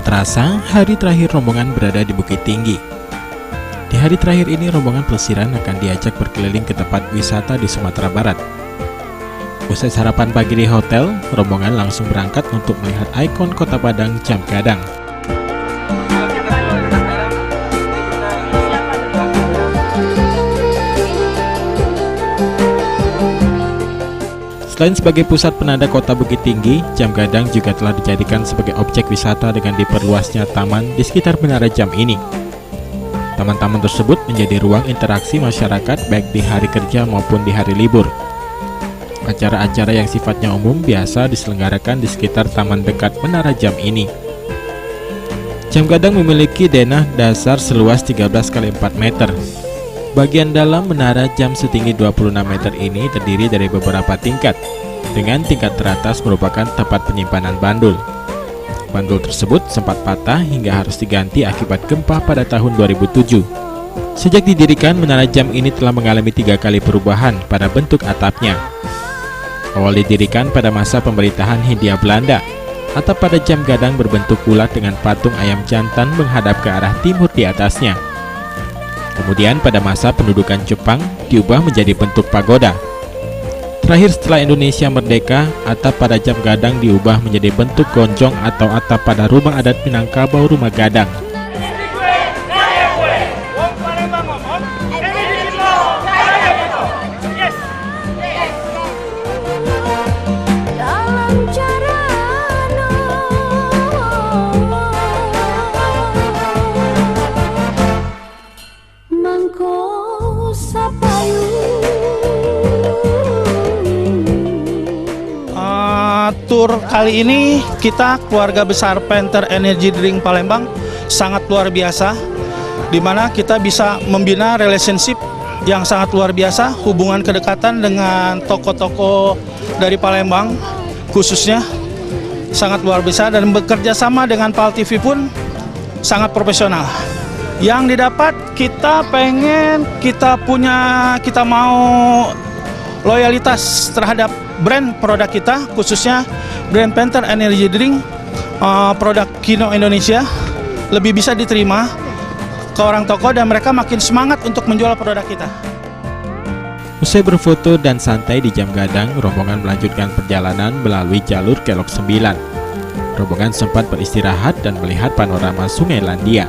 Tak terasa, hari terakhir rombongan berada di Bukit Tinggi. Di hari terakhir ini, rombongan pelesiran akan diajak berkeliling ke tempat wisata di Sumatera Barat. Usai sarapan pagi di hotel, rombongan langsung berangkat untuk melihat ikon Kota Padang, Jam Gadang. Selain sebagai pusat penanda kota Bukit Tinggi, Jam Gadang juga telah dijadikan sebagai objek wisata dengan diperluasnya taman di sekitar Menara Jam ini. Taman-taman tersebut menjadi ruang interaksi masyarakat baik di hari kerja maupun di hari libur. Acara-acara yang sifatnya umum biasa diselenggarakan di sekitar taman dekat Menara Jam ini. Jam Gadang memiliki denah dasar seluas 13 x 4 meter. Bagian dalam menara jam setinggi 26 meter ini terdiri dari beberapa tingkat, dengan tingkat teratas merupakan tempat penyimpanan bandul. Bandul tersebut sempat patah hingga harus diganti akibat gempa pada tahun 2007. Sejak didirikan, menara jam ini telah mengalami 3 kali perubahan pada bentuk atapnya. Awal didirikan pada masa pemerintahan Hindia Belanda, atap pada Jam Gadang berbentuk bulat dengan patung ayam jantan menghadap ke arah timur di atasnya. Kemudian pada masa pendudukan Jepang diubah menjadi bentuk pagoda. Terakhir setelah Indonesia merdeka, atap pada Jam Gadang diubah menjadi bentuk gonjong atau atap pada rumah adat Minangkabau Rumah Gadang. Tur kali ini kita keluarga besar Panther Energy Drink Palembang sangat luar biasa, di mana kita bisa membina relationship yang sangat luar biasa, hubungan kedekatan dengan toko-toko dari Palembang khususnya sangat luar biasa, dan bekerja sama dengan PAL TV pun sangat profesional. Yang didapat kita pengen, kita mau loyalitas terhadap brand produk kita, khususnya brand Panther Energy Drink, produk Kino Indonesia lebih bisa diterima ke orang toko dan mereka makin semangat untuk menjual produk kita. Usai berfoto dan santai di Jam Gadang, rombongan melanjutkan perjalanan melalui jalur Kelok 9. Rombongan sempat beristirahat dan melihat panorama Sungai Landia.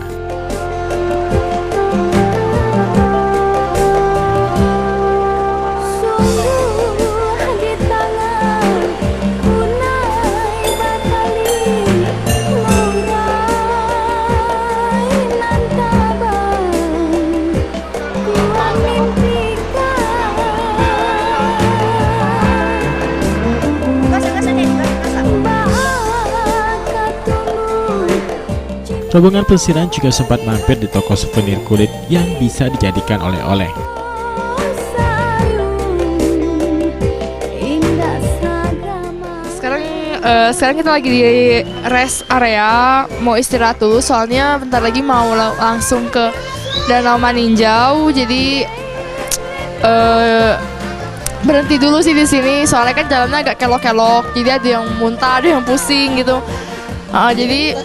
Rombongan pelesiran juga sempat mampir di toko souvenir kulit yang bisa dijadikan oleh-oleh. Sekarang kita lagi di rest area, mau istirahat dulu soalnya bentar lagi mau langsung ke Danau Maninjau. Jadi berhenti dulu sih di sini soalnya kan jalannya agak kelok-kelok, jadi ada yang muntah, ada yang pusing gitu. Jadi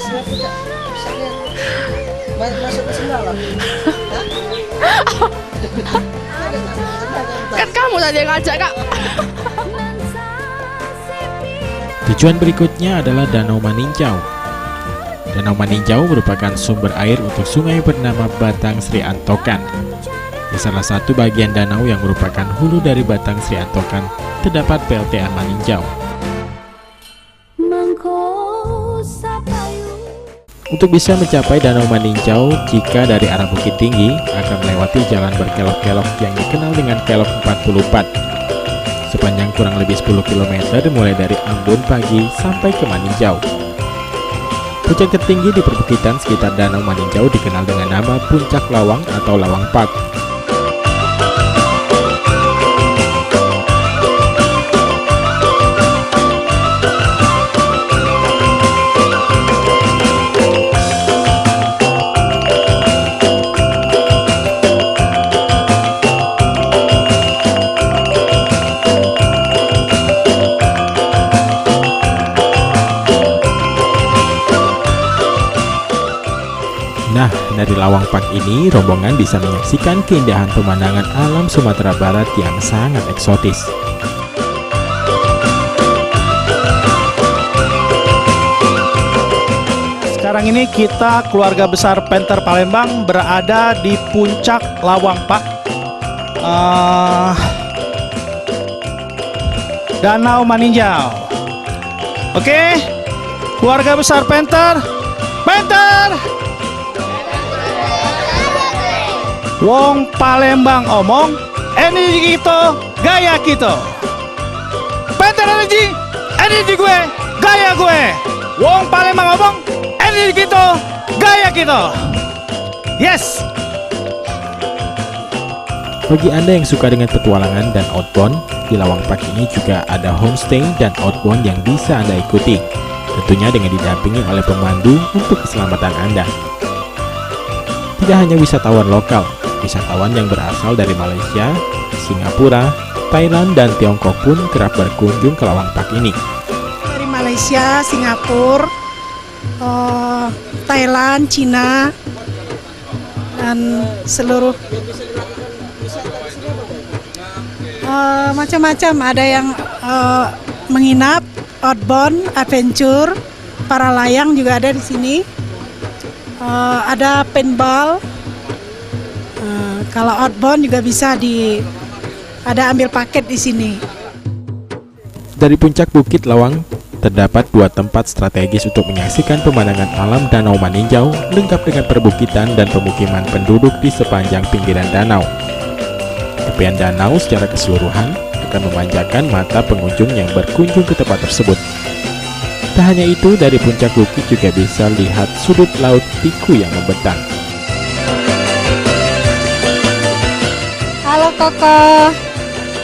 masuk ke sini loh. kan kamu tadi yang ngajak, Kak. Tujuan berikutnya adalah Danau Maninjau. Danau Maninjau merupakan sumber air untuk sungai bernama Batang Sri Antokan. Di salah satu bagian danau yang merupakan hulu dari Batang Sri Antokan terdapat PLTA Maninjau. Untuk bisa mencapai Danau Maninjau, jika dari arah Bukit Tinggi akan melewati jalan berkelok-kelok yang dikenal dengan Kelok 44. Sepanjang kurang lebih 10 km mulai dari Ambon pagi sampai ke Maninjau. Puncak tertinggi di perbukitan sekitar Danau Maninjau dikenal dengan nama Puncak Lawang atau Lawang Park. Dari Lawang Park ini, rombongan bisa menyaksikan keindahan pemandangan alam Sumatera Barat yang sangat eksotis. Sekarang ini kita keluarga besar Panther Palembang berada di puncak Lawang Park. Danau Maninjau. Oke, keluarga besar Panther. Wong Palembang omong, energi kita, gaya kita. Panther energi gue, gaya gue. Wong Palembang omong, energi kita, gaya kita. Yes. Bagi Anda yang suka dengan petualangan dan outbound, di Lawang Park ini juga ada homestay dan outbound yang bisa Anda ikuti. Tentunya dengan didampingi oleh pemandu untuk keselamatan Anda. Tidak hanya wisatawan lokal, wisatawan yang berasal dari Malaysia, Singapura, Thailand, dan Tiongkok pun kerap berkunjung ke Lawang Park ini. Dari Malaysia, Singapura, Thailand, Cina, dan seluruh macam-macam. Ada yang menginap, outbound, adventure, para layang juga ada di sini. Ada paintball. Kalau outbound juga bisa ada ambil paket di sini. Dari puncak Bukit Lawang, terdapat dua tempat strategis untuk menyaksikan pemandangan alam Danau Maninjau lengkap dengan perbukitan dan pemukiman penduduk di sepanjang pinggiran danau. Tepian danau secara keseluruhan akan memanjakan mata pengunjung yang berkunjung ke tempat tersebut. Tak hanya itu, dari puncak bukit juga bisa lihat sudut laut Tiku yang membentang. Halo Koko,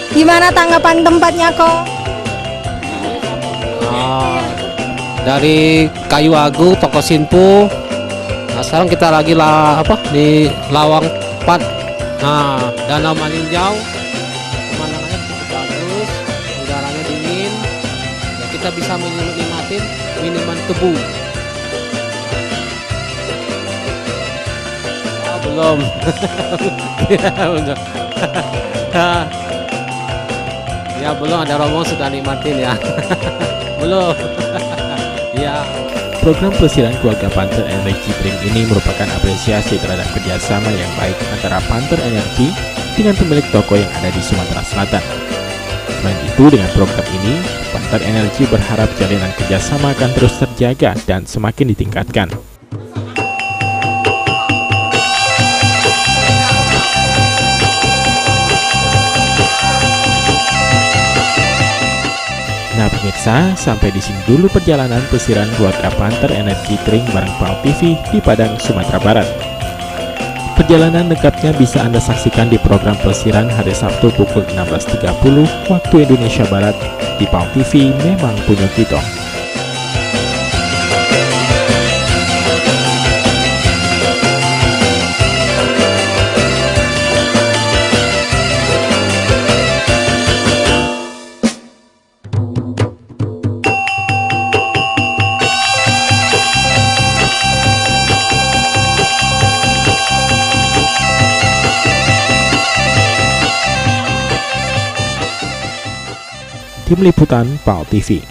gimana tanggapan tempatnya Kok? Dari Kayu Agung, Toko Sinpu. Nah, sekarang kita lagi di Lawang Park. Nah, Danau Maninjau, pemandangannya cukup bagus, udaranya dingin, ya kita bisa menikmati minuman tebu. Belum. Ya, belum. Ya belum, ada rombongan sudah nikmatin ya. Belum. Ya. Program pelesiran keluarga Panther Energy Drink ini merupakan apresiasi terhadap kerjasama yang baik antara Panther Energy dengan pemilik toko yang ada di Sumatera Selatan. Selain itu, dengan program ini, Panther Energy berharap jalinan kerjasama akan terus terjaga dan semakin ditingkatkan. Nah pemirsa, sampai di sini dulu perjalanan pelesiran keluarga Panther Energy Drink bareng PAL TV di Padang, Sumatera Barat. Perjalanan lengkapnya bisa Anda saksikan di program pelesiran hari Sabtu pukul 16.30 waktu Indonesia Barat di PAL TV Memang Punya Kita. Tim Liputan PAL TV.